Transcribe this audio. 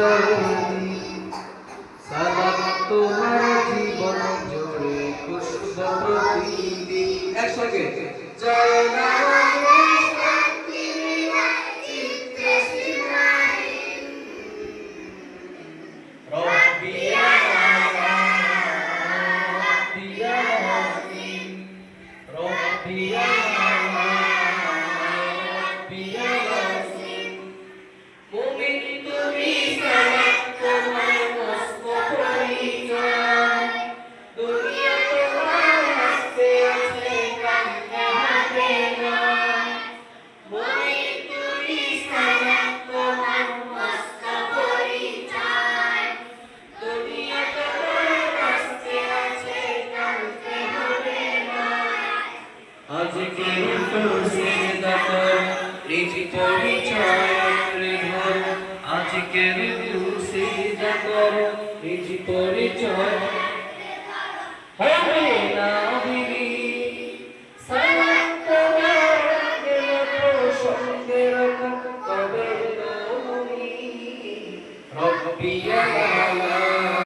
জননী সালাম তোমার জীবন জুড়ে খুশবু প্রতিদিন একসঙ্গে জয় নারায়ণ আজকের খুশিটা করো নিজ পরিচয় হবে না দিদি সালাম তোমার গেল সঙ্গে রাখো তবে তুমি রব্বিয়া